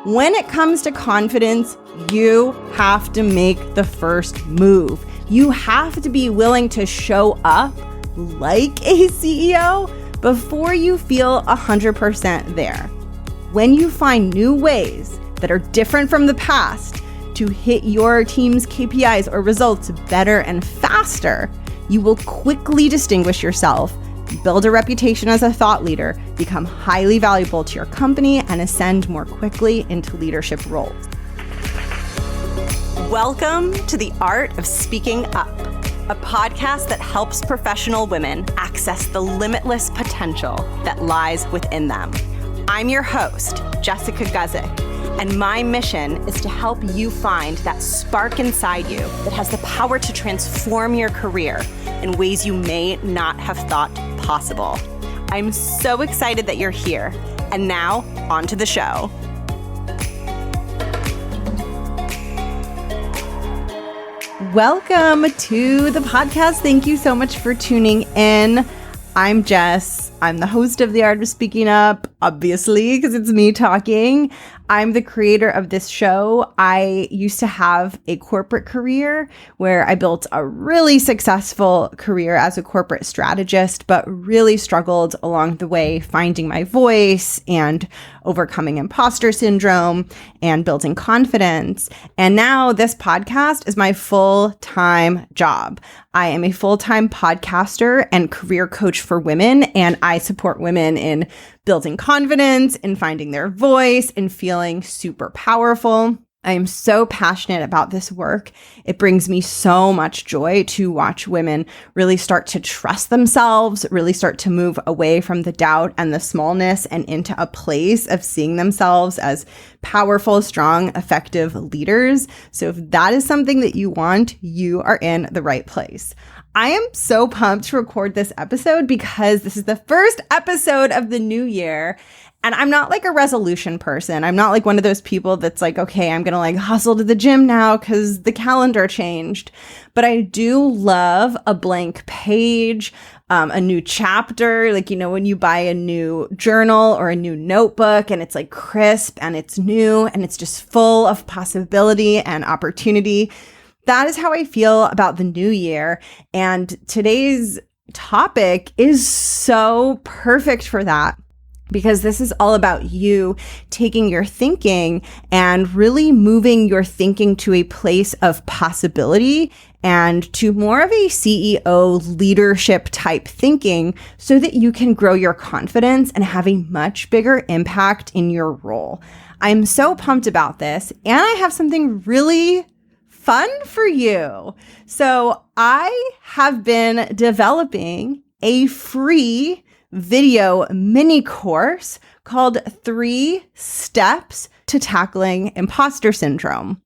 When it comes to confidence, you have to make the first move. You have to be willing to show up like a CEO before you feel 100% there. When you find new ways that are different from the past to hit your team's KPIs or results better and faster, you will quickly distinguish yourself, build a reputation as a thought leader, become highly valuable to your company, and ascend more quickly into leadership roles. Welcome to The Art of Speaking Up, a podcast that helps professional women access the limitless potential that lies within them. I'm your host, Jessica Guzik, and my mission is to help you find that spark inside you that has the power to transform your career in ways you may not have thought possible. I'm so excited that you're here. And now, on to the show. Welcome to the podcast. Thank you so much for tuning in. I'm Jess. I'm the host of The Art of Speaking Up, obviously, because it's me talking. I'm the creator of this show. I used to have a corporate career where I built a really successful career as a corporate strategist, but really struggled along the way finding my voice and overcoming imposter syndrome and building confidence. And now this podcast is my full-time job. I am a full-time podcaster and career coach for women, and I support women in building confidence, in finding their voice, and feeling super powerful. I am so passionate about this work. It brings me so much joy to watch women really start to trust themselves, really start to move away from the doubt and the smallness and into a place of seeing themselves as powerful, strong, effective leaders. So if that is something that you want, you are in the right place. I am so pumped to record this episode because this is the first episode of the new year. And I'm not like a resolution person. I'm not like one of those people that's like, okay, I'm going to like hustle to the gym now because the calendar changed. But I do love a blank page, a new chapter. Like, you know, when you buy a new journal or a new notebook and it's like crisp and it's new and it's just full of possibility and opportunity. That is how I feel about the new year. And today's topic is so perfect for that, because this is all about you taking your thinking and really moving your thinking to a place of possibility and to more of a CEO leadership type thinking so that you can grow your confidence and have a much bigger impact in your role. I'm so pumped about this, and I have something really fun for you. So I have been developing a free video mini course called 3 Steps to Tackling Imposter Syndrome.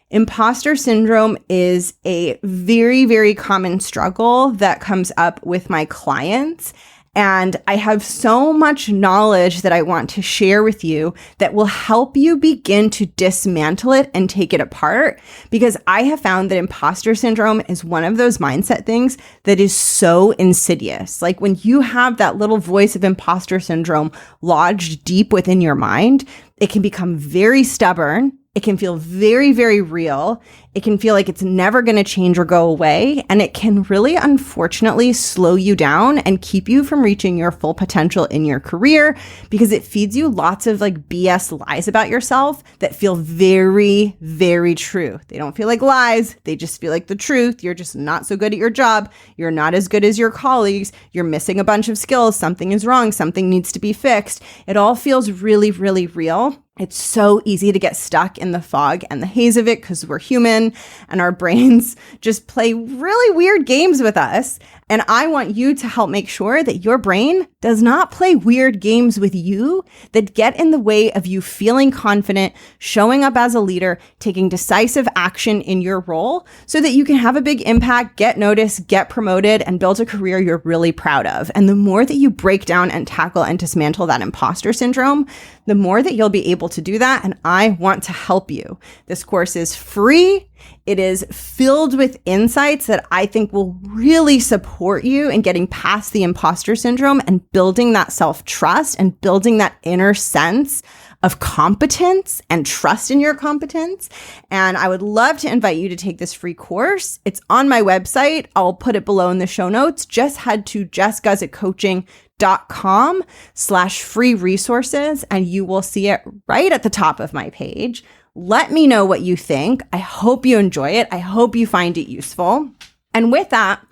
Imposter syndrome is a very, very common struggle that comes up with my clients. And I have so much knowledge that I want to share with you that will help you begin to dismantle it and take it apart, because I have found that imposter syndrome is one of those mindset things that is so insidious. Like when you have that little voice of imposter syndrome lodged deep within your mind, it can become very stubborn. It can feel very, very real. It can feel like it's never going to change or go away. And it can really, unfortunately, slow you down and keep you from reaching your full potential in your career, because it feeds you lots of like BS lies about yourself that feel very, very true. They don't feel like lies. They just feel like the truth. You're just not so good at your job. You're not as good as your colleagues. You're missing a bunch of skills. Something is wrong. Something needs to be fixed. It all feels really, really real. It's so easy to get stuck in the fog and the haze of it because we're human and our brains just play really weird games with us. And I want you to help make sure that your brain does not play weird games with you that get in the way of you feeling confident, showing up as a leader, taking decisive action in your role so that you can have a big impact, get noticed, get promoted, and build a career you're really proud of. And the more that you break down and tackle and dismantle that imposter syndrome, the more that you'll be able to do that. And I want to help you. This course is free. It is filled with insights that I think will really support you in getting past the imposter syndrome and building that self-trust and building that inner sense of competence and trust in your competence. And I would love to invite you to take this free course. It's on my website. I'll put it below in the show notes. Just head to jessguzikcoaching.com/free resources and you will see it right at the top of my page. Let me know what you think. I hope you enjoy it. I hope you find it useful. And with that,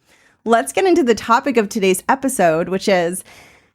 let's get into the topic of today's episode, which is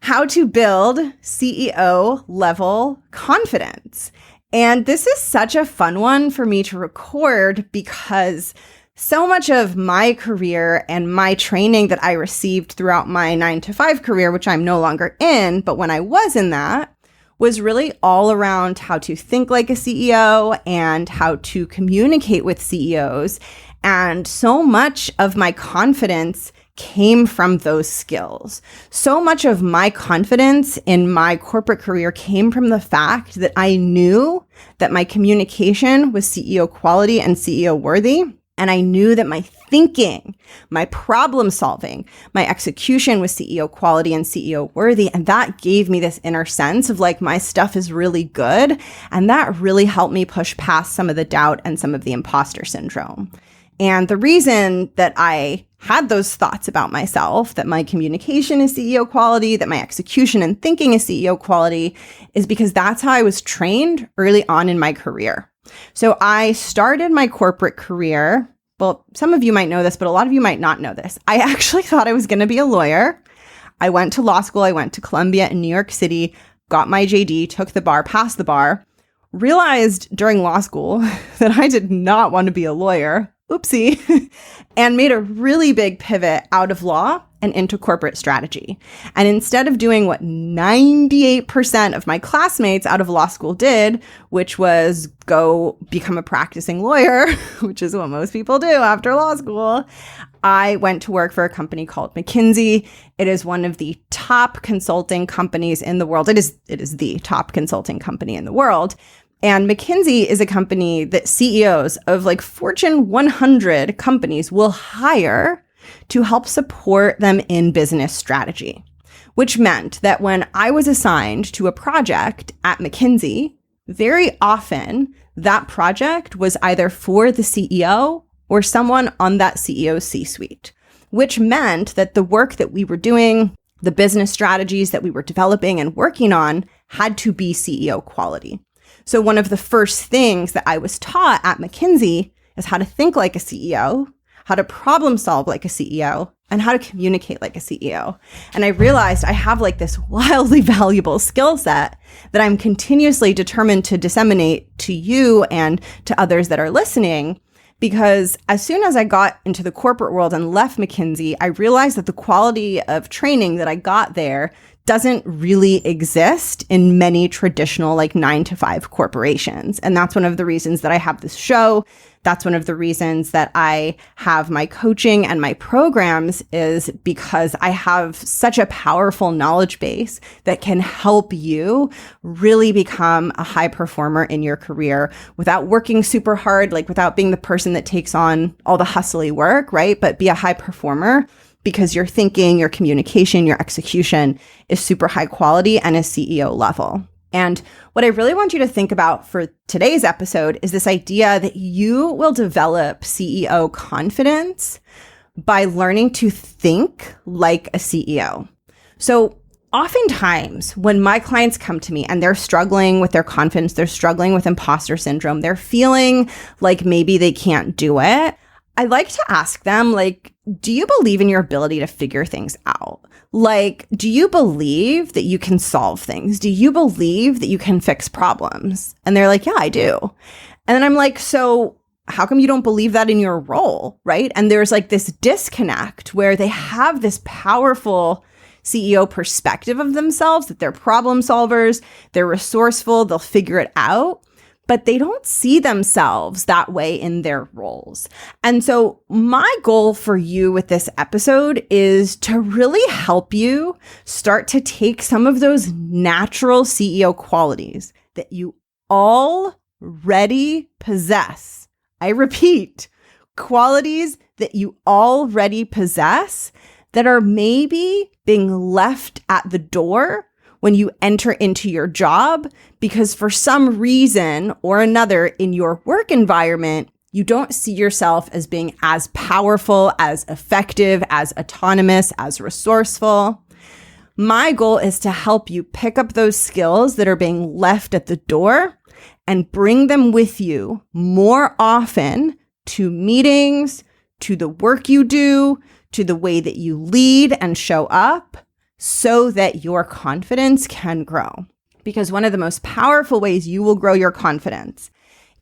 how to build CEO level confidence. And this is such a fun one for me to record because so much of my career and my training that I received throughout my 9-to-5 career, which I'm no longer in, but when I was in that, was really all around how to think like a CEO and how to communicate with CEOs. And so much of my confidence came from those skills. So much of my confidence in my corporate career came from the fact that I knew that my communication was CEO quality and CEO worthy. And I knew that my thinking, my problem solving, my execution was CEO quality and CEO worthy. And that gave me this inner sense of like, my stuff is really good. And that really helped me push past some of the doubt and some of the imposter syndrome. And the reason that I had those thoughts about myself, that my communication is CEO quality, that my execution and thinking is CEO quality, is because that's how I was trained early on in my career. So I started my corporate career. Well, some of you might know this, but a lot of you might not know this. I actually thought I was going to be a lawyer. I went to law school. I went to Columbia in New York City, got my JD, took the bar, passed the bar, realized during law school that I did not want to be a lawyer. Oopsie, and made a really big pivot out of law and into corporate strategy. And instead of doing what 98% of my classmates out of law school did, which was go become a practicing lawyer, which is what most people do after law school, I went to work for a company called McKinsey. It is one of the top consulting companies in the world. It is the top consulting company in the world. And McKinsey is a company that CEOs of like Fortune 100 companies will hire to help support them in business strategy, which meant that when I was assigned to a project at McKinsey, very often that project was either for the CEO or someone on that CEO's C-suite, which meant that the work that we were doing, the business strategies that we were developing and working on had to be CEO quality. So one of the first things that I was taught at McKinsey is how to think like a CEO, how to problem solve like a CEO, and how to communicate like a CEO. And I realized I have like this wildly valuable skill set that I'm continuously determined to disseminate to you and to others that are listening. Because as soon as I got into the corporate world and left McKinsey, I realized that the quality of training that I got there doesn't really exist in many traditional like 9-to-5 corporations. And that's one of the reasons that I have this show. That's one of the reasons that I have my coaching and my programs, is because I have such a powerful knowledge base that can help you really become a high performer in your career without working super hard, like without being the person that takes on all the hustly work, right? But be a high performer because your thinking, your communication, your execution is super high quality and is CEO level. And what I really want you to think about for today's episode is this idea that you will develop CEO confidence by learning to think like a CEO. So oftentimes when my clients come to me and they're struggling with their confidence, they're struggling with imposter syndrome, they're feeling like maybe they can't do it, I like to ask them, like, do you believe in your ability to figure things out? Like, do you believe that you can solve things? Do you believe that you can fix problems? And they're like, yeah, I do. And then I'm like, so how come you don't believe that in your role, right? And there's like this disconnect where they have this powerful CEO perspective of themselves, that they're problem solvers, they're resourceful, they'll figure it out. But they don't see themselves that way in their roles. And so my goal for you with this episode is to really help you start to take some of those natural CEO qualities that you already possess. I repeat, qualities that you already possess that are maybe being left at the door when you enter into your job, because for some reason or another in your work environment, you don't see yourself as being as powerful, as effective, as autonomous, as resourceful. My goal is to help you pick up those skills that are being left at the door and bring them with you more often to meetings, to the work you do, to the way that you lead and show up, so that your confidence can grow. Because one of the most powerful ways you will grow your confidence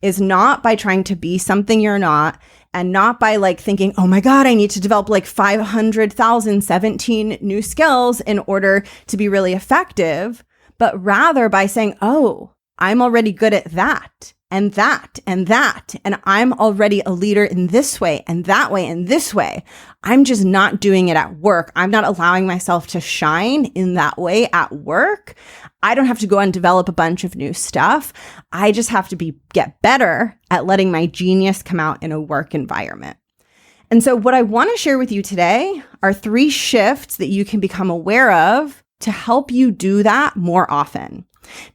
is not by trying to be something you're not, and not by thinking, oh my God, I need to develop 500,017 new skills in order to be really effective, but rather by saying, oh, I'm already good at that and that and that, and I'm already a leader in this way and that way and this way. I'm just not doing it at work. I'm not allowing myself to shine in that way at work. I don't have to go and develop a bunch of new stuff. I just have to get better at letting my genius come out in a work environment. And so what I want to share with you today are 3 shifts that you can become aware of to help you do that more often.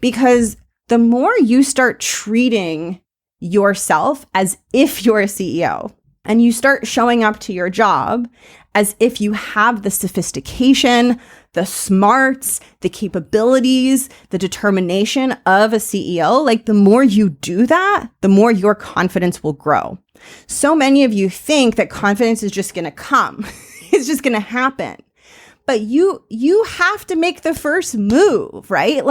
Because the more you start treating yourself as if you're a CEO, and you start showing up to your job as if you have the sophistication, the smarts, the capabilities, the determination of a CEO, the more you do that, the more your confidence will grow. So many of you think that confidence is just going to come. It's just going to happen. But you have to make the first move, right?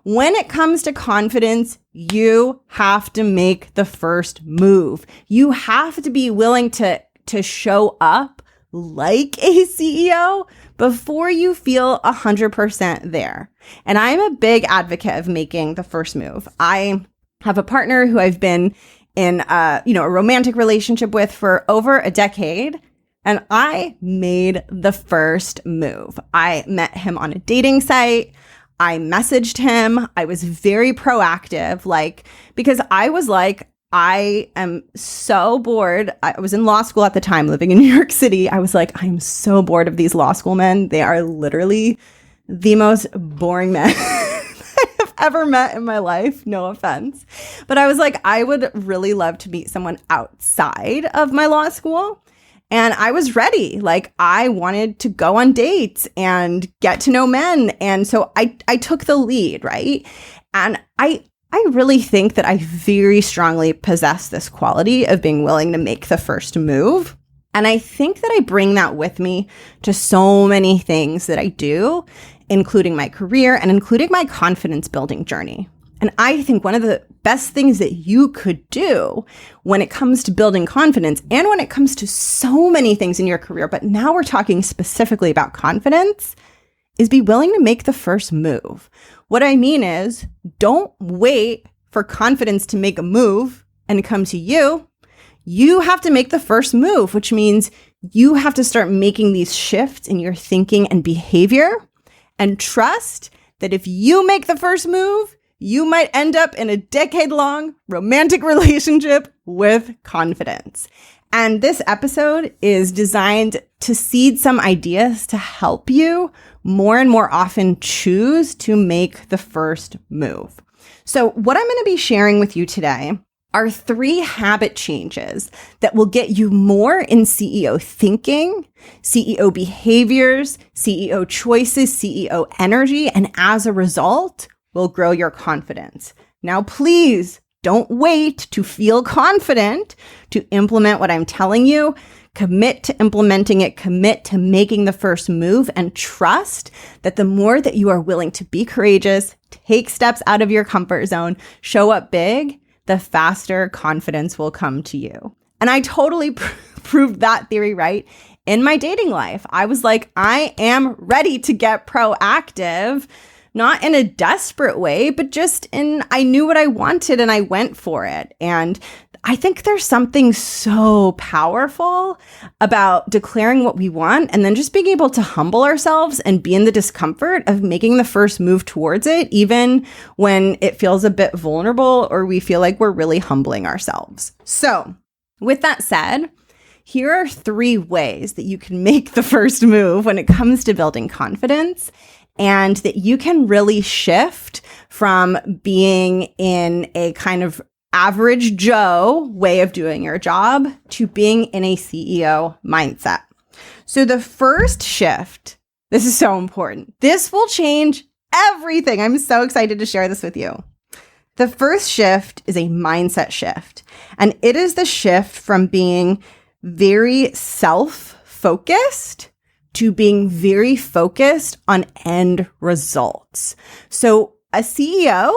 When it comes to confidence, you have to make the first move. You have to be willing to show up like a CEO before you feel 100% there. And I'm a big advocate of making the first move. I have a partner who I've been in a romantic relationship with for over a decade. And I made the first move. I met him on a dating site. I messaged him. I was very proactive, because I was I am so bored. I was in law school at the time, living in New York City. I was I'm so bored of these law school men. They are literally the most boring men I have ever met in my life. No offense. But I was I would really love to meet someone outside of my law school. And I was ready. I wanted to go on dates and get to know men. And so I took the lead, right? And I really think that I very strongly possess this quality of being willing to make the first move. And I think that I bring that with me to so many things that I do, including my career and including my confidence building journey. And I think one of the best things that you could do when it comes to building confidence and when it comes to so many things in your career, but now we're talking specifically about confidence, is be willing to make the first move. What I mean is, don't wait for confidence to make a move and come to you. You have to make the first move, which means you have to start making these shifts in your thinking and behavior, and trust that if you make the first move, you might end up in a decade-long romantic relationship with confidence. And this episode is designed to seed some ideas to help you more and more often choose to make the first move. So what I'm going to be sharing with you today are 3 habit changes that will get you more in CEO thinking, CEO behaviors, CEO choices, CEO energy, and as a result, will grow your confidence. Now, please don't wait to feel confident to implement what I'm telling you. Commit to implementing it, commit to making the first move, and trust that the more that you are willing to be courageous, take steps out of your comfort zone, show up big, the faster confidence will come to you. And I totally proved that theory right in my dating life. I was I am ready to get proactive. Not in a desperate way, but just I knew what I wanted and I went for it. And I think there's something so powerful about declaring what we want and then just being able to humble ourselves and be in the discomfort of making the first move towards it, even when it feels a bit vulnerable or we feel like we're really humbling ourselves. So with that said, here are 3 ways that you can make the first move when it comes to building confidence. and that you can really shift from being in a kind of average Joe way of doing your job to being in a CEO mindset. So the first shift, this is so important. This will change everything. I'm so excited to share this with you. The first shift is a mindset shift, and it is the shift from being very self-focused to being very focused on end results. So a CEO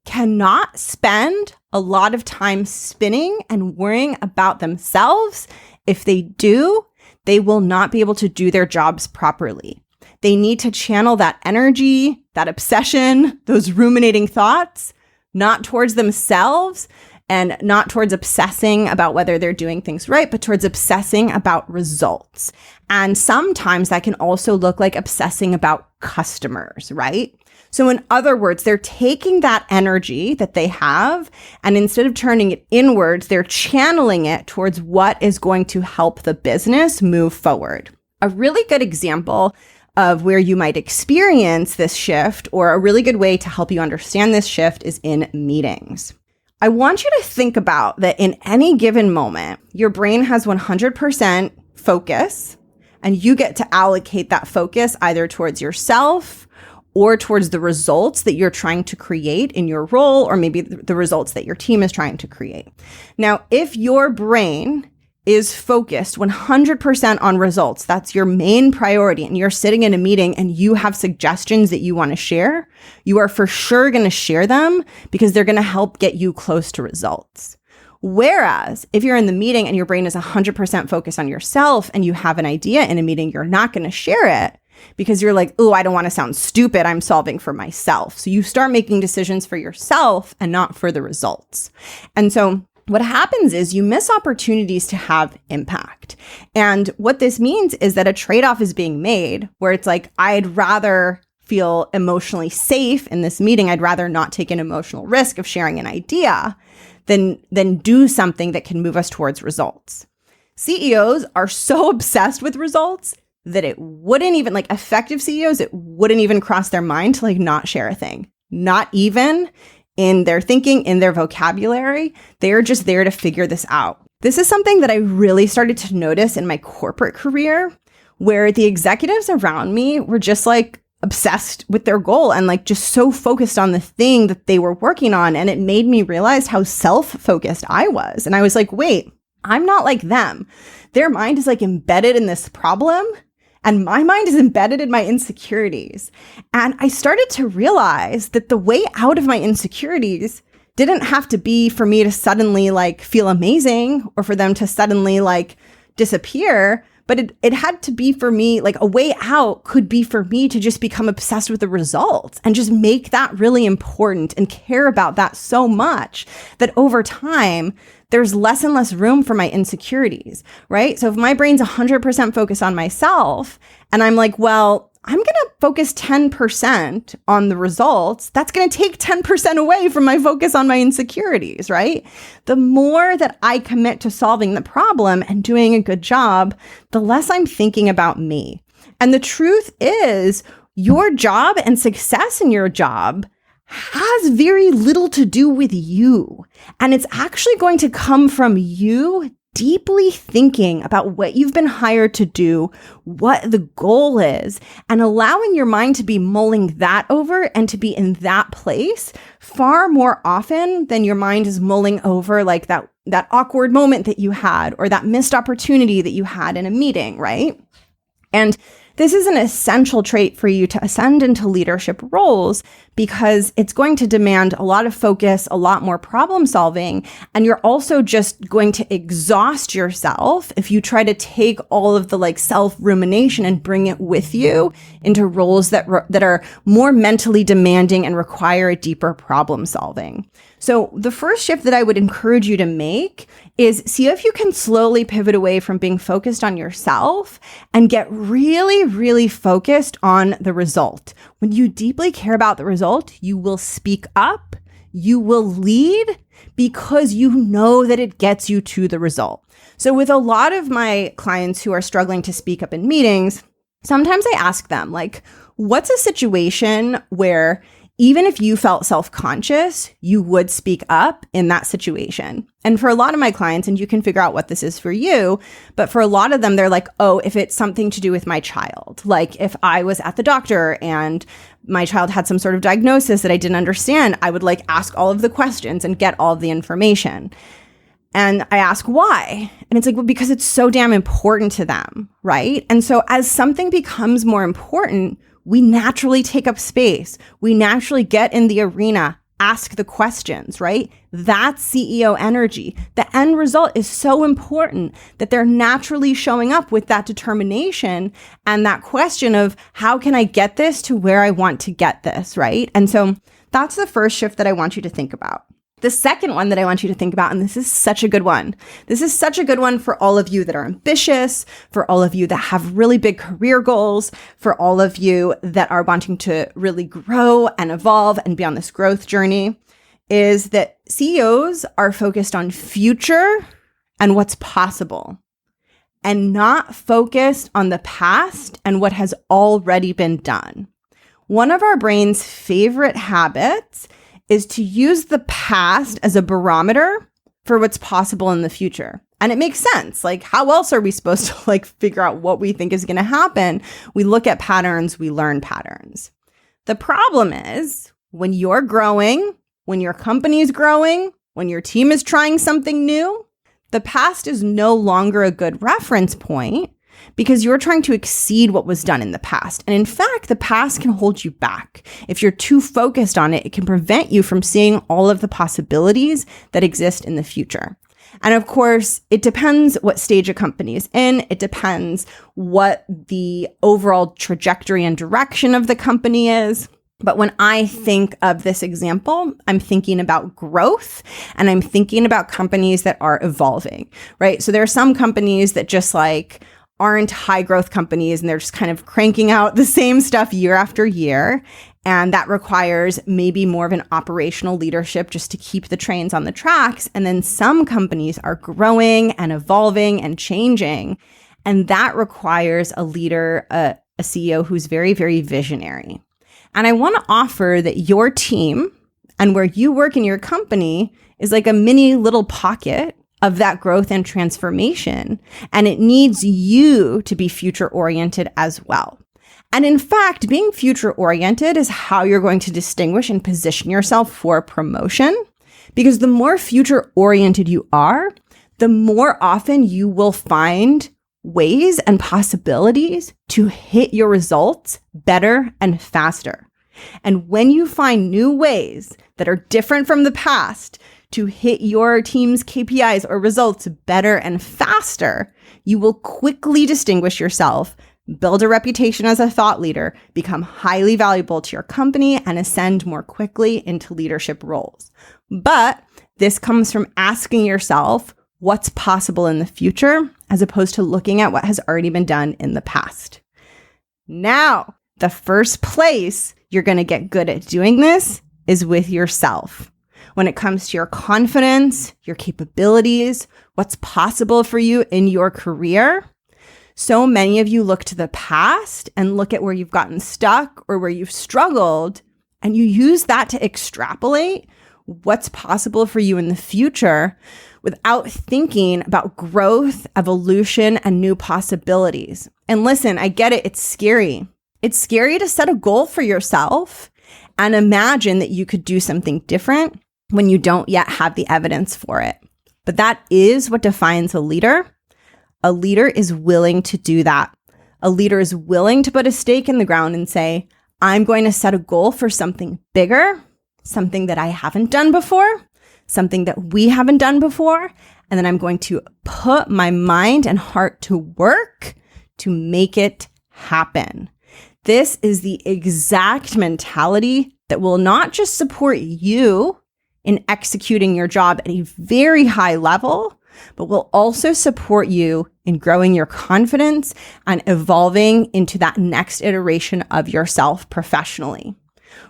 cannot spend a lot of time spinning and worrying about themselves. If they do, they will not be able to do their jobs properly. They need to channel that energy, that obsession, those ruminating thoughts, not towards themselves and not towards obsessing about whether they're doing things right, but towards obsessing about results. And sometimes that can also look like obsessing about customers, right? So in other words, they're taking that energy that they have, and instead of turning it inwards, they're channeling it towards what is going to help the business move forward. A really good example of where you might experience this shift, or a really good way to help you understand this shift, is in meetings. I want you to think about that in any given moment, your brain has 100% focus, and you get to allocate that focus either towards yourself or towards the results that you're trying to create in your role, or maybe the results that your team is trying to create. Now, if your brain is focused 100% on results, that's your main priority, and you're sitting in a meeting and you have suggestions that you want to share, you are for sure going to share them because they're going to help get you close to results. Whereas if you're in the meeting and your brain is 100% focused on yourself and you have an idea in a meeting, you're not going to share it because you're like, oh, I don't want to sound stupid. I'm solving for myself. So you start making decisions for yourself and not for the results. And so what happens is you miss opportunities to have impact. And what this means is that a trade-off is being made where it's like, I'd rather feel emotionally safe in this meeting. I'd rather not take an emotional risk of sharing an idea than do something that can move us towards results. CEOs are so obsessed with results that it wouldn't even, like effective CEOs, it wouldn't even cross their mind to like not share a thing, not even in their thinking, in their vocabulary. They are just there to figure this out. This is something that I really started to notice in my corporate career, where the executives around me were just like obsessed with their goal and like just so focused on the thing that they were working on. And it made me realize how self-focused I was. And I was like, wait, I'm not like them. Their mind is like embedded in this problem, and my mind is embedded in my insecurities. And I started to realize that the way out of my insecurities didn't have to be for me to suddenly like feel amazing or for them to suddenly like disappear, but it had to be for me, like a way out could be for me to just become obsessed with the results and just make that really important and care about that so much that over time, there's less and less room for my insecurities, right? So if my brain's 100% focused on myself and I'm like, well, I'm going to focus 10% on the results, that's going to take 10% away from my focus on my insecurities, right? The more that I commit to solving the problem and doing a good job, the less I'm thinking about me. And the truth is, your job and success in your job has very little to do with you. And it's actually going to come from you deeply thinking about what you've been hired to do, what the goal is, and allowing your mind to be mulling that over and to be in that place far more often than your mind is mulling over like that awkward moment that you had or that missed opportunity that you had in a meeting, right? And this is an essential trait for you to ascend into leadership roles because it's going to demand a lot of focus, a lot more problem solving, and you're also just going to exhaust yourself if you try to take all of the like self rumination and bring it with you into roles that are more mentally demanding and require a deeper problem solving. So the first shift that I would encourage you to make is see if you can slowly pivot away from being focused on yourself and get really, really focused on the result. When you deeply care about the result, you will speak up, you will lead because you know that it gets you to the result. So with a lot of my clients who are struggling to speak up in meetings, sometimes I ask them, like, What's a situation where even if you felt self-conscious, you would speak up in that situation? And for a lot of my clients, and you can figure out what this is for you, but for a lot of them, they're like, oh, if it's something to do with my child, like if I was at the doctor and my child had some sort of diagnosis that I didn't understand, I would like ask all of the questions and get all of the information. And I ask why. And it's like, well, because it's so damn important to them, right? And so as something becomes more important, we naturally take up space. We naturally get in the arena, ask the questions, right? That's CEO energy. The end result is so important that they're naturally showing up with that determination and that question of how can I get this to where I want to get this, right? And so that's the first shift that I want you to think about. The second one that I want you to think about, and this is such a good one. This is such a good one for all of you that are ambitious, for all of you that have really big career goals, for all of you that are wanting to really grow and evolve and be on this growth journey, is that CEOs are focused on future and what's possible, and not focused on the past and what has already been done. One of our brain's favorite habits is to use the past as a barometer for what's possible in the future. And it makes sense. Like, how else are we supposed to like figure out what we think is going to happen? We look at patterns, we learn patterns. The problem is when you're growing, when your company is growing, when your team is trying something new, the past is no longer a good reference point because you're trying to exceed what was done in the past. And in fact, the past can hold you back. If you're too focused on it, it can prevent you from seeing all of the possibilities that exist in the future. And of course, it depends what stage a company is in. It depends what the overall trajectory and direction of the company is. But when I think of this example, I'm thinking about growth and I'm thinking about companies that are evolving, right? So there are some companies that just like aren't high growth companies and they're just kind of cranking out the same stuff year after year. And that requires maybe more of an operational leadership just to keep the trains on the tracks. And then some companies are growing and evolving and changing. And that requires a leader, a CEO who's very, very visionary. And I want to offer that your team and where you work in your company is like a mini little pocket of that growth and transformation. And it needs you to be future oriented as well. And in fact, being future oriented is how you're going to distinguish and position yourself for promotion. Because the more future oriented you are, the more often you will find ways and possibilities to hit your results better and faster. And when you find new ways that are different from the past to hit your team's KPIs or results better and faster, you will quickly distinguish yourself, build a reputation as a thought leader, become highly valuable to your company, and ascend more quickly into leadership roles. But this comes from asking yourself what's possible in the future, as opposed to looking at what has already been done in the past. Now, the first place you're going to get good at doing this is with yourself. When it comes to your confidence, your capabilities, what's possible for you in your career, so many of you look to the past and look at where you've gotten stuck or where you've struggled, and you use that to extrapolate what's possible for you in the future without thinking about growth, evolution, and new possibilities. And listen, I get it. It's scary. It's scary to set a goal for yourself and imagine that you could do something different when you don't yet have the evidence for it. But that is what defines a leader. A leader is willing to do that. A leader is willing to put a stake in the ground and say, I'm going to set a goal for something bigger, something that I haven't done before, something that we haven't done before, and then I'm going to put my mind and heart to work to make it happen. This is the exact mentality that will not just support you in executing your job at a very high level, but will also support you in growing your confidence and evolving into that next iteration of yourself professionally.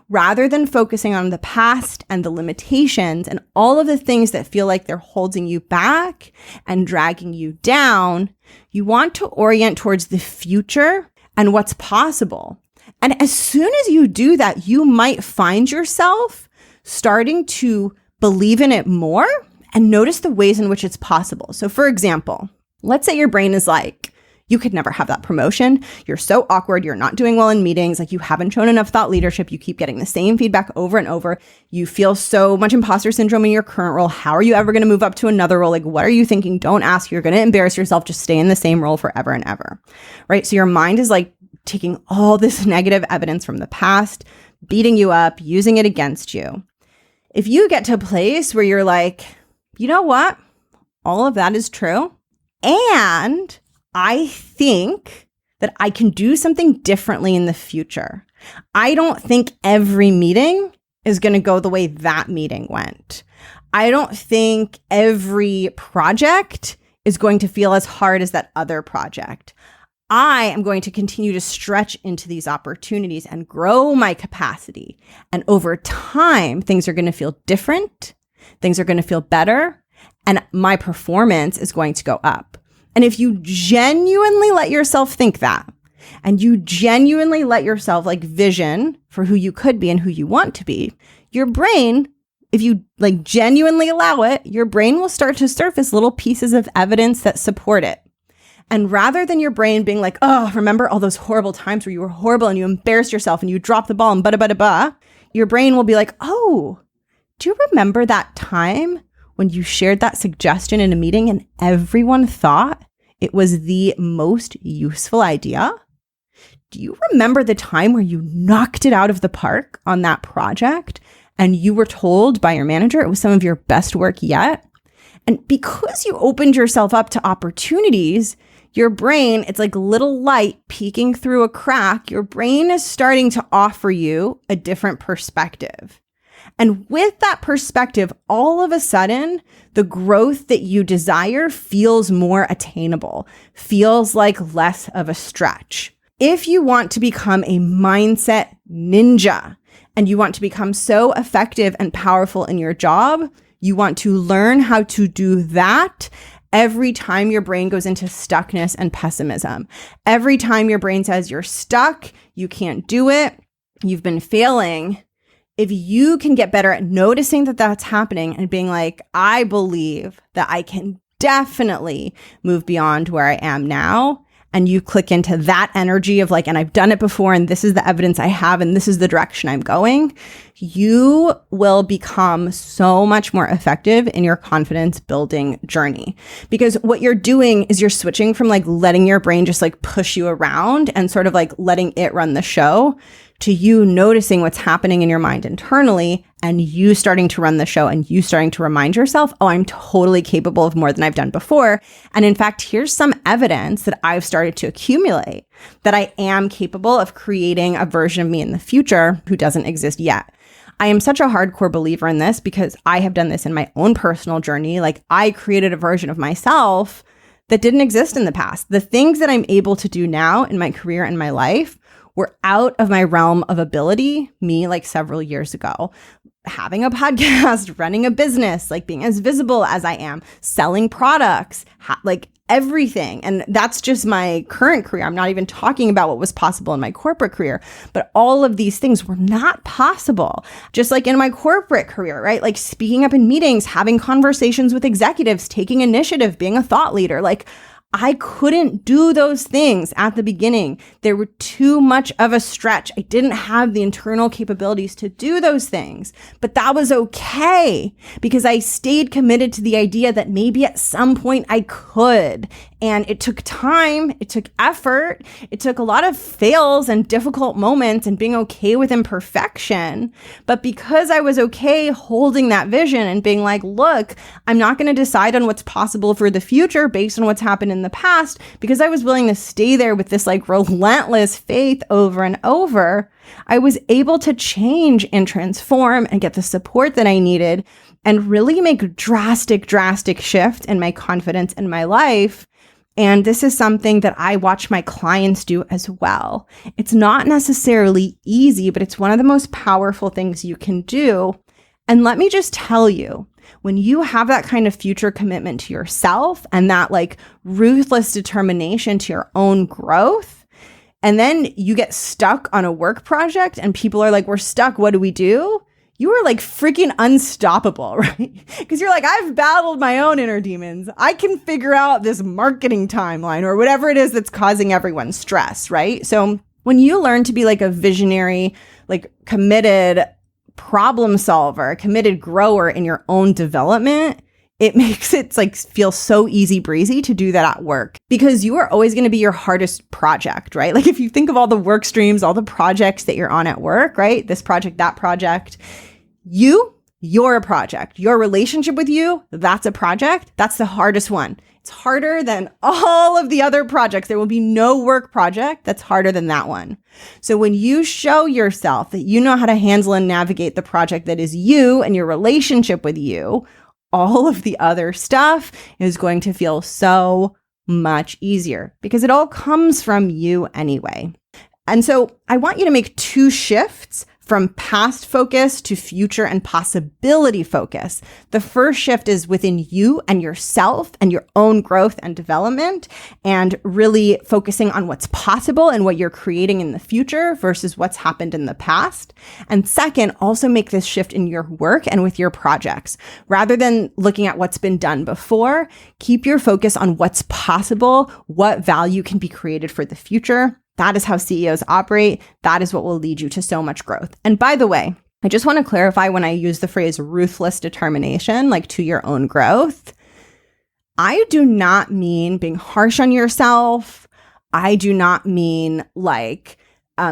Rather than focusing on the past and the limitations and all of the things that feel like they're holding you back and dragging you down, you want to orient towards the future and what's possible. And as soon as you do that, you might find yourself starting to believe in it more and notice the ways in which it's possible. So for example, let's say your brain is like, you could never have that promotion. You're so awkward. You're not doing well in meetings. Like you haven't shown enough thought leadership. You keep getting the same feedback over and over. You feel so much imposter syndrome in your current role. How are you ever going to move up to another role? Like, what are you thinking? Don't ask. You're going to embarrass yourself. Just stay in the same role forever and ever. Right? So your mind is like taking all this negative evidence from the past, beating you up, using it against you. If you get to a place where you're like, you know what? All of that is true. And I think that I can do something differently in the future. I don't think every meeting is going to go the way that meeting went. I don't think every project is going to feel as hard as that other project. I am going to continue to stretch into these opportunities and grow my capacity. And over time, things are going to feel different. Things are going to feel better. And my performance is going to go up. And if you genuinely let yourself think that, and you genuinely let yourself like vision for who you could be and who you want to be, your brain, if you like genuinely allow it, your brain will start to surface little pieces of evidence that support it. And rather than your brain being like, oh, remember all those horrible times where you were horrible and you embarrassed yourself and you dropped the ball and bada, your brain will be like, oh, do you remember that time when you shared that suggestion in a meeting and everyone thought it was the most useful idea? Do you remember the time where you knocked it out of the park on that project and you were told by your manager it was some of your best work yet? And because you opened yourself up to opportunities, your brain, it's like little light peeking through a crack. Your brain is starting to offer you a different perspective. And with that perspective, all of a sudden, the growth that you desire feels more attainable, feels like less of a stretch. If you want to become a mindset ninja and you want to become so effective and powerful in your job, you want to learn how to do that every time your brain goes into stuckness and pessimism. Every time your brain says you're stuck, you can't do it, you've been failing. If you can get better at noticing that that's happening and being like, I believe that I can definitely move beyond where I am now, and you click into that energy of like, and I've done it before, and this is the evidence I have, and this is the direction I'm going, you will become so much more effective in your confidence building journey. Because what you're doing is you're switching from like letting your brain just like push you around and sort of like letting it run the show to you noticing what's happening in your mind internally and you starting to run the show and you starting to remind yourself, oh, I'm totally capable of more than I've done before. And in fact, here's some evidence that I've started to accumulate that I am capable of creating a version of me in the future who doesn't exist yet. I am such a hardcore believer in this because I have done this in my own personal journey. Like I created a version of myself that didn't exist in the past. The things that I'm able to do now in my career and my life were out of my realm of ability, me like several years ago. Having a podcast, running a business, like being as visible as I am, selling products, like everything. And that's just my current career. I'm not even talking about what was possible in my corporate career, but all of these things were not possible. Just like in my corporate career, right? Like speaking up in meetings, having conversations with executives, taking initiative, being a thought leader, like I couldn't do those things at the beginning. They were too much of a stretch. I didn't have the internal capabilities to do those things, but that was okay because I stayed committed to the idea that maybe at some point I could. And it took time, it took effort, it took a lot of fails and difficult moments and being okay with imperfection. But because I was okay holding that vision and being like, look, I'm not going to decide on what's possible for the future based on what's happened in the past, because I was willing to stay there with this like relentless faith over and over, I was able to change and transform and get the support that I needed and really make a drastic shift in my confidence in my life. And this is something that I watch my clients do as well. It's not necessarily easy, but it's one of the most powerful things you can do. And let me just tell you, when you have that kind of future commitment to yourself and that like ruthless determination to your own growth, and then you get stuck on a work project and people are like, we're stuck, what do we do? You are like freaking unstoppable, right? Because you're like, I've battled my own inner demons. I can figure out this marketing timeline or whatever it is that's causing everyone stress, right? So when you learn to be like a visionary, like committed problem solver, committed grower in your own development, it makes it like feel so easy breezy to do that at work because you are always going to be your hardest project, right? Like if you think of all the work streams, all the projects that you're on at work, right? This project, that project, you're a project. Your relationship with you, that's a project. That's the hardest one. It's harder than all of the other projects. There will be no work project that's harder than that one. So when you show yourself that you know how to handle and navigate the project that is you and your relationship with you, all of the other stuff is going to feel so much easier because it all comes from you anyway. And so I want you to make 2 shifts from past focus to future and possibility focus. The first shift is within you and yourself and your own growth and development and really focusing on what's possible and what you're creating in the future versus what's happened in the past. And second, also make this shift in your work and with your projects. Rather than looking at what's been done before, keep your focus on what's possible, what value can be created for the future. That is how CEOs operate. That is what will lead you to so much growth. And by the way, I just want to clarify when I use the phrase ruthless determination, like to your own growth, I do not mean being harsh on yourself. I do not mean like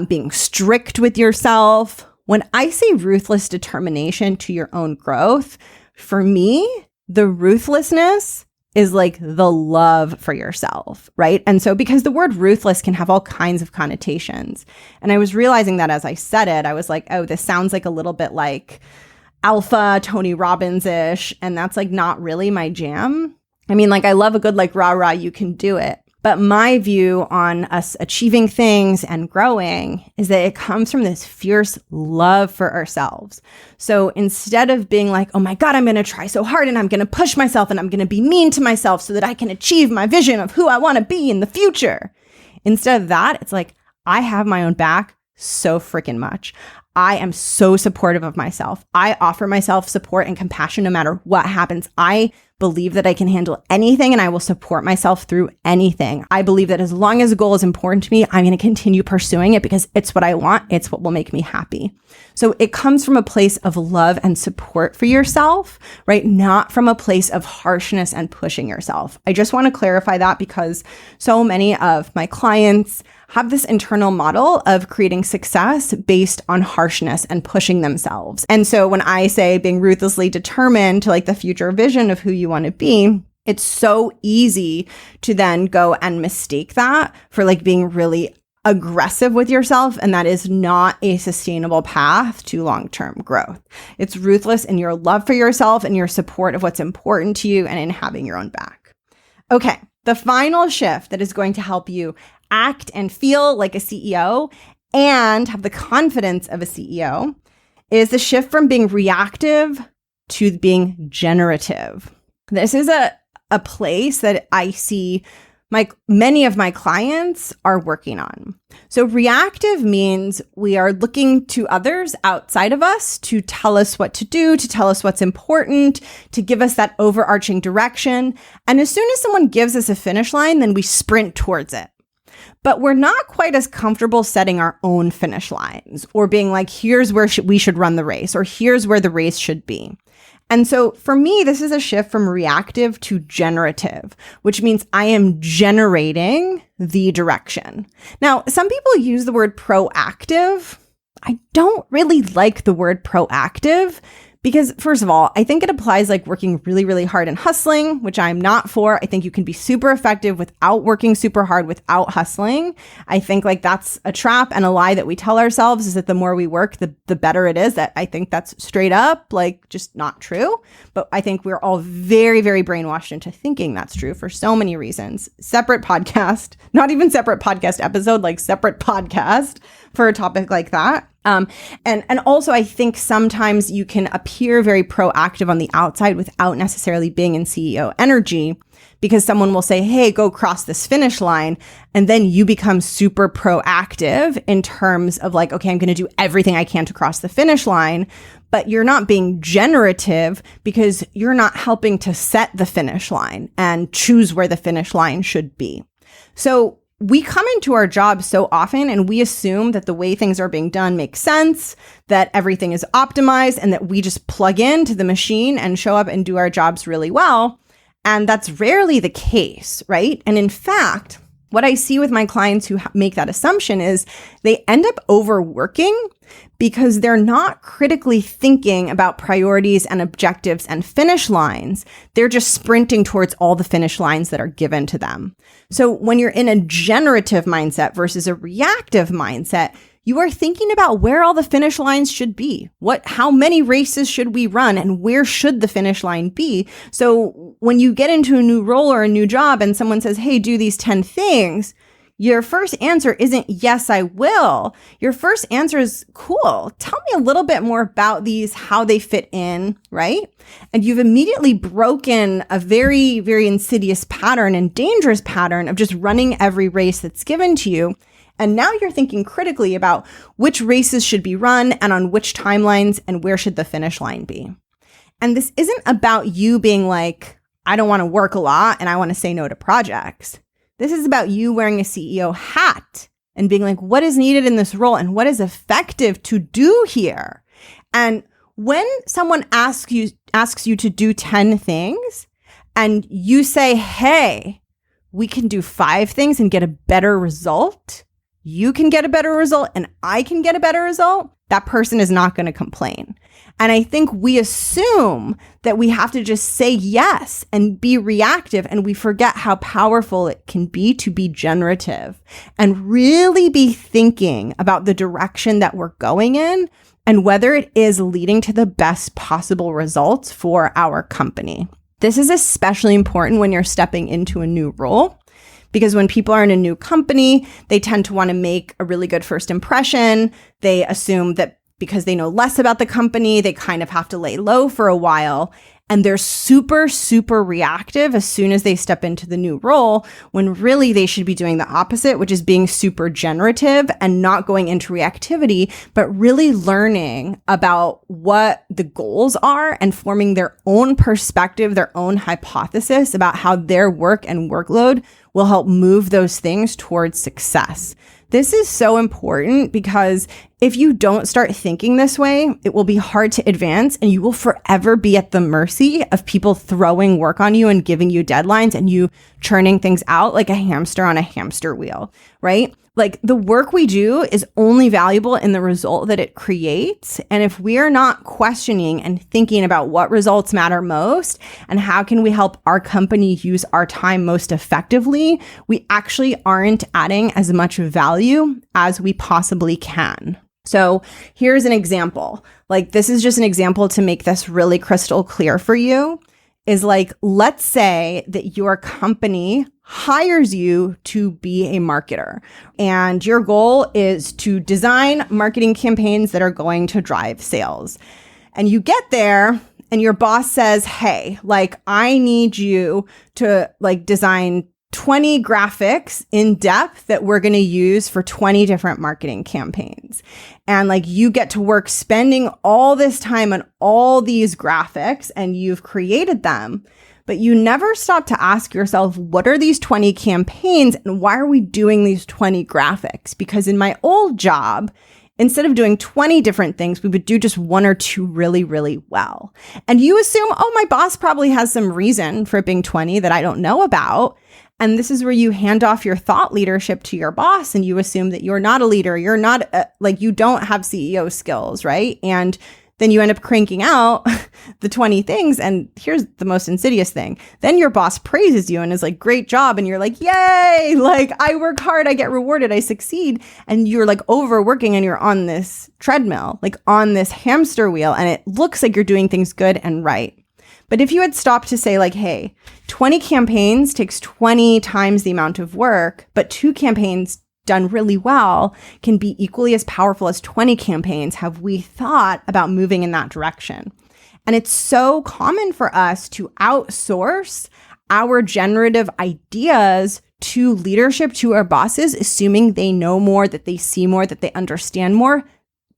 being strict with yourself. When I say ruthless determination to your own growth, for me, the ruthlessness is like the love for yourself, right? And so because the word ruthless can have all kinds of connotations. And I was realizing that as I said it, I was like, oh, this sounds like a little bit like alpha, Tony Robbins-ish. And that's like not really my jam. I mean, like I love a good like rah, rah, you can do it. But my view on us achieving things and growing is that it comes from this fierce love for ourselves. So instead of being like, oh my God, I'm going to try so hard and I'm going to push myself and I'm going to be mean to myself so that I can achieve my vision of who I want to be in the future. Instead of that, it's like, I have my own back so freaking much. I am so supportive of myself. I offer myself support and compassion no matter what happens. I believe that I can handle anything and I will support myself through anything. I believe that as long as a goal is important to me, I'm going to continue pursuing it because it's what I want. It's what will make me happy. So it comes from a place of love and support for yourself, right? Not from a place of harshness and pushing yourself. I just want to clarify that because so many of my clients have this internal model of creating success based on harshness and pushing themselves. And so when I say being ruthlessly determined to like the future vision of who you want to be, it's so easy to then go and mistake that for like being really aggressive with yourself. And that is not a sustainable path to long-term growth. It's ruthless in your love for yourself and your support of what's important to you and in having your own back. Okay. The final shift that is going to help you act and feel like a CEO and have the confidence of a CEO is the shift from being reactive to being generative. This is a place that I see many of my clients are working on. So reactive means we are looking to others outside of us to tell us what to do, to tell us what's important, to give us that overarching direction. And as soon as someone gives us a finish line, then we sprint towards it. But we're not quite as comfortable setting our own finish lines or being like, here's where we should run the race or here's where the race should be. And so for me, this is a shift from reactive to generative, which means I am generating the direction. Now, some people use the word proactive. I don't really like the word proactive because, first of all, I think it applies like working really, really hard and hustling, which I'm not for. I think you can be super effective without working super hard, without hustling. I think like that's a trap and a lie that we tell ourselves is that the more we work, the better it is. That I think that's straight up like just not true. But I think we're all very, very brainwashed into thinking that's true for so many reasons. Separate podcast, not even separate podcast episode, like separate podcast for a topic like that. And also, I think sometimes you can appear very proactive on the outside without necessarily being in CEO energy, because someone will say, hey, go cross this finish line. And then you become super proactive in terms of like, okay, I'm going to do everything I can to cross the finish line. But you're not being generative because you're not helping to set the finish line and choose where the finish line should be. So we come into our jobs so often and we assume that the way things are being done makes sense, that everything is optimized, and that we just plug into the machine and show up and do our jobs really well. And that's rarely the case, right? And in fact, what I see with my clients who make that assumption is they end up overworking because they're not critically thinking about priorities and objectives and finish lines. They're just sprinting towards all the finish lines that are given to them. So when you're in a generative mindset versus a reactive mindset, you are thinking about where all the finish lines should be. How many races should we run, and where should the finish line be? So when you get into a new role or a new job and someone says, hey, do these 10 things, your first answer isn't, yes, I will. Your first answer is, cool. Tell me a little bit more about these, how they fit in, right? And you've immediately broken a very, very insidious pattern and dangerous pattern of just running every race that's given to you. And now you're thinking critically about which races should be run and on which timelines and where should the finish line be. And this isn't about you being like, I don't want to work a lot and I want to say no to projects. This is about you wearing a CEO hat and being like, what is needed in this role and what is effective to do here? And when someone asks you to do 10 things and you say, hey, we can do 5 things and get a better result, you can get a better result and I can get a better result, that person is not going to complain. And I think we assume that we have to just say yes and be reactive, and we forget how powerful it can be to be generative and really be thinking about the direction that we're going in and whether it is leading to the best possible results for our company. This is especially important when you're stepping into a new role. Because when people are in a new company, they tend to want to make a really good first impression. They assume that because they know less about the company, they kind of have to lay low for a while. And they're super, super reactive as soon as they step into the new role, when really they should be doing the opposite, which is being super generative and not going into reactivity, but really learning about what the goals are and forming their own perspective, their own hypothesis about how their work and workload will help move those things towards success. This is so important because if you don't start thinking this way, it will be hard to advance and you will forever be at the mercy of people throwing work on you and giving you deadlines and you churning things out like a hamster on a hamster wheel, right? Like the work we do is only valuable in the result that it creates. And if we are not questioning and thinking about what results matter most and how can we help our company use our time most effectively, we actually aren't adding as much value as we possibly can. So here's an example. Like this is just an example to make this really crystal clear for you. Is like, let's say that your company hires you to be a marketer and your goal is to design marketing campaigns that are going to drive sales. And you get there and your boss says, hey, like I need you to like design 20 graphics in depth that we're going to use for 20 different marketing campaigns. And like you get to work spending all this time on all these graphics and you've created them, but you never stop to ask yourself, what are these 20 campaigns and why are we doing these 20 graphics? Because in my old job, instead of doing 20 different things, we would do just 1 or 2 really, really well. And you assume, oh, my boss probably has some reason for it being 20 that I don't know about. And this is where you hand off your thought leadership to your boss and you assume that you're not a leader. You're not like you don't have CEO skills, right? And then you end up cranking out the 20 things. And here's the most insidious thing. Then your boss praises you and is like, great job. And you're like, yay, like I work hard, I get rewarded, I succeed. And you're like overworking and you're on this treadmill, like on this hamster wheel. And it looks like you're doing things good and right. But if you had stopped to say like, hey, 20 campaigns takes 20 times the amount of work, but 2 campaigns done really well can be equally as powerful as 20 campaigns have we thought about moving in that direction. And it's so common for us to outsource our generative ideas to leadership, to our bosses, assuming they know more, that they see more, that they understand more.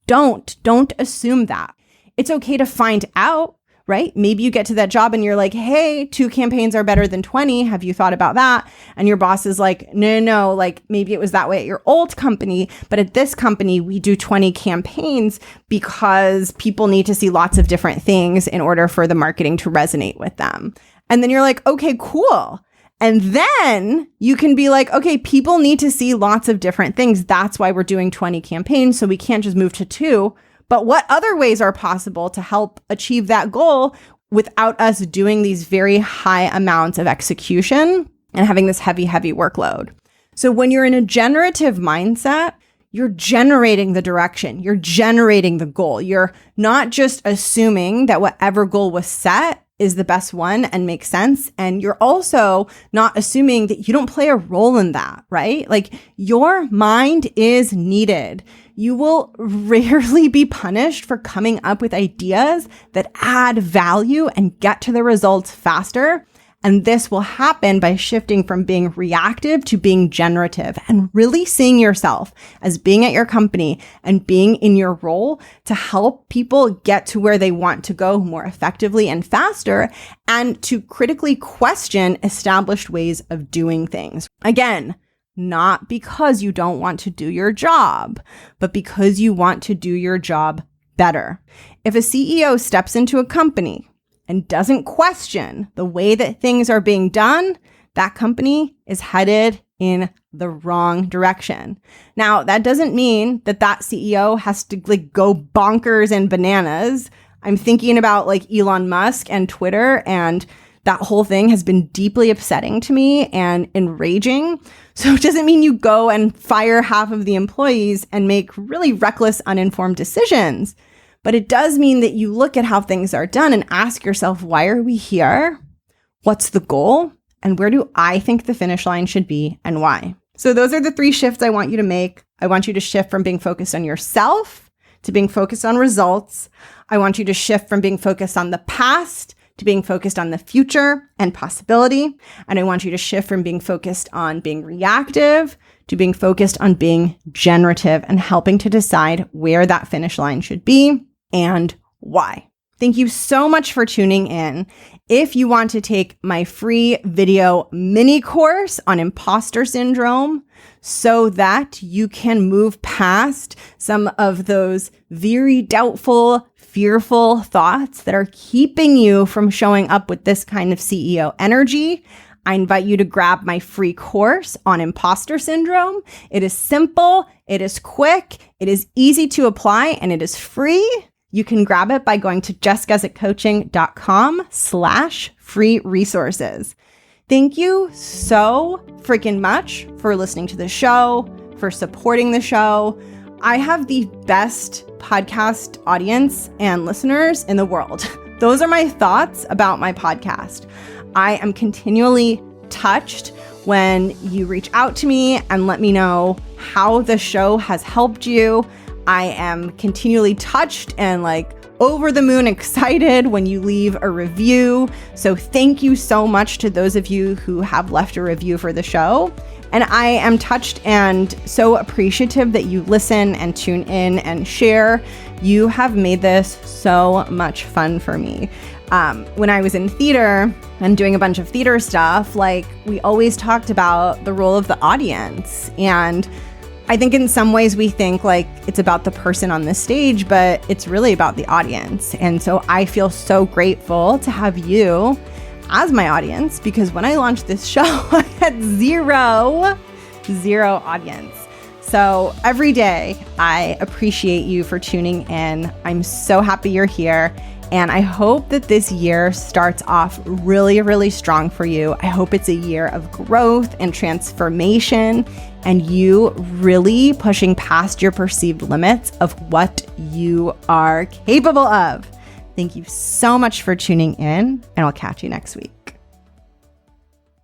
Don't assume that. It's okay to find out, right? Maybe you get to that job and you're like, hey, 2 campaigns are better than 20. Have you thought about that? And your boss is like, no, like maybe it was that way at your old company, but at this company, we do 20 campaigns because people need to see lots of different things in order for the marketing to resonate with them. And then you're like, okay, cool. And then you can be like, okay, people need to see lots of different things. That's why we're doing 20 campaigns. So we can't just move to 2. But what other ways are possible to help achieve that goal without us doing these very high amounts of execution and having this heavy workload? So when you're in a generative mindset, you're generating the direction, you're generating the goal. You're not just assuming that whatever goal was set is the best one and makes sense. And you're also not assuming that you don't play a role in that, right? Like your mind is needed. You will rarely be punished for coming up with ideas that add value and get to the results faster. And this will happen by shifting from being reactive to being generative and really seeing yourself as being at your company and being in your role to help people get to where they want to go more effectively and faster, and to critically question established ways of doing things. Again, not because you don't want to do your job, but because you want to do your job better. If a CEO steps into a company and doesn't question the way that things are being done, that company is headed in the wrong direction. Now, that doesn't mean that CEO has to go bonkers and bananas. I'm thinking about Elon Musk and Twitter, and that whole thing has been deeply upsetting to me and enraging. So it doesn't mean you go and fire half of the employees and make really reckless, uninformed decisions. But it does mean that you look at how things are done and ask yourself, why are we here? What's the goal? And where do I think the finish line should be and why? So those are the 3 shifts I want you to make. I want you to shift from being focused on yourself to being focused on results. I want you to shift from being focused on the past to being focused on the future and possibility. And I want you to shift from being focused on being reactive to being focused on being generative and helping to decide where that finish line should be and why. Thank you so much for tuning in. If you want to take my free video mini course on imposter syndrome so that you can move past some of those very doubtful, fearful thoughts that are keeping you from showing up with this kind of CEO energy, I invite you to grab my free course on imposter syndrome. It is simple, it is quick, it is easy to apply, and it is free. You can grab it by going to jessguzikcoaching.com/free resources. Thank you so freaking much for listening to the show, for supporting the show. I have the best podcast audience and listeners in the world. Those are my thoughts about my podcast. I am continually touched when you reach out to me and let me know how the show has helped you. I am continually touched and over the moon excited when you leave a review. So thank you so much to those of you who have left a review for the show. And I am touched and so appreciative that you listen and tune in and share. You have made this so much fun for me. When I was in theater and doing a bunch of theater stuff, we always talked about the role of the audience. And I think in some ways we think it's about the person on the stage, but it's really about the audience. And so I feel so grateful to have you as my audience, because when I launched this show, I had zero audience. So every day I appreciate you for tuning in. I'm so happy you're here. And I hope that this year starts off really, really strong for you. I hope it's a year of growth and transformation and you really pushing past your perceived limits of what you are capable of. Thank you so much for tuning in, and I'll catch you next week.